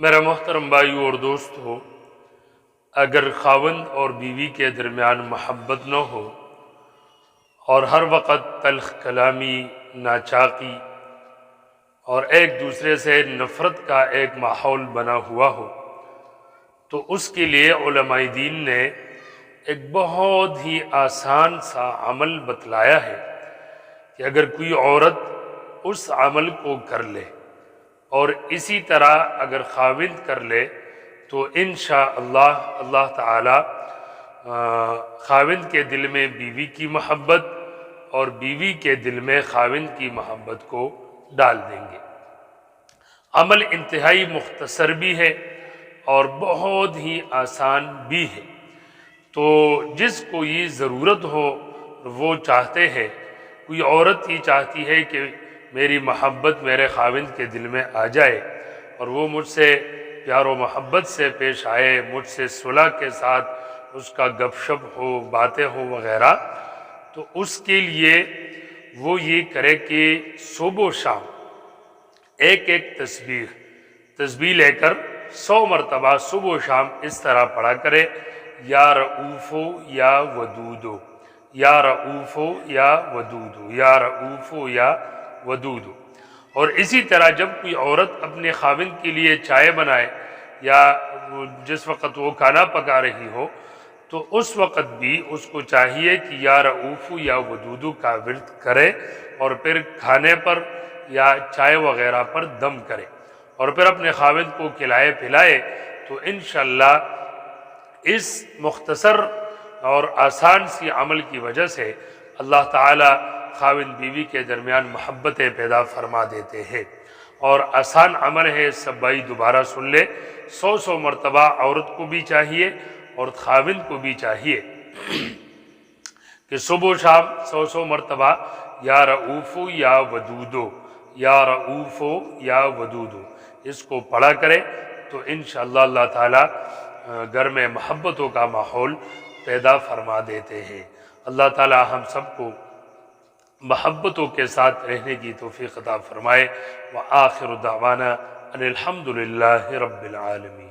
میرا محترم بھائیو اور دوست ہو، اگر خاوند اور بیوی کے درمیان محبت نہ ہو اور ہر وقت تلخ کلامی، ناچاقی اور ایک دوسرے سے نفرت کا ایک ماحول بنا ہوا ہو، تو اس کے لیے علماء دین نے ایک بہت ہی آسان سا عمل بتلایا ہے کہ اگر کوئی عورت اس عمل کو کر لے اور اسی طرح اگر خاوند کر لے تو انشاءاللہ اللہ تعالی خاوند کے دل میں بیوی کی محبت اور بیوی کے دل میں خاوند کی محبت کو ڈال دیں گے۔ عمل انتہائی مختصر بھی ہے اور بہت ہی آسان بھی ہے، تو جس کو یہ ضرورت ہو وہ چاہتے ہیں، کوئی عورت ہی چاہتی ہے کہ میری محبت میرے خاوند کے دل میں آ جائے اور وہ مجھ سے پیار و محبت سے پیش آئے، مجھ سے صلح کے ساتھ اس کا گپ شپ ہو، باتیں ہوں وغیرہ، تو اس کے لیے وہ یہ کرے کہ صبح و شام ایک ایک تسبیح لے کر 100 مرتبہ صبح و شام اس طرح پڑھا کرے، یا رؤوفو یا ودودو، یا رؤوفو یا ودودو، یا رؤوفو یا ودودو۔ اور اسی طرح جب کوئی عورت اپنے خاوند کے لیے چائے بنائے یا جس وقت وہ کھانا پکا رہی ہو تو اس وقت بھی اس کو چاہیے کہ یا رؤوفو یا ودودو کا ورد کرے اور پھر کھانے پر یا چائے وغیرہ پر دم کرے اور پھر اپنے خاوند کو کھلائے پلائے، تو انشاءاللہ اس مختصر اور آسان سی عمل کی وجہ سے اللہ تعالی خاوند بیوی کے درمیان محبتیں پیدا فرما دیتے ہیں۔ اور آسان عمل ہے، سب بھائی دوبارہ سن لے، 100 مرتبہ عورت کو بھی چاہیے اور خاوند کو بھی چاہیے کہ صبح و شام 100 مرتبہ یا رؤوفو یا ودودو، یا رؤوفو یا ودودو اس کو پڑھا کرے، تو انشاءاللہ اللہ تعالی گھر میں محبتوں کا ماحول پیدا فرما دیتے ہیں۔ اللہ تعالی ہم سب کو محبتوں کے ساتھ رہنے کی توفیق عطا فرمائے۔ وآخر دعوانا ان الحمد للہ رب العالمین۔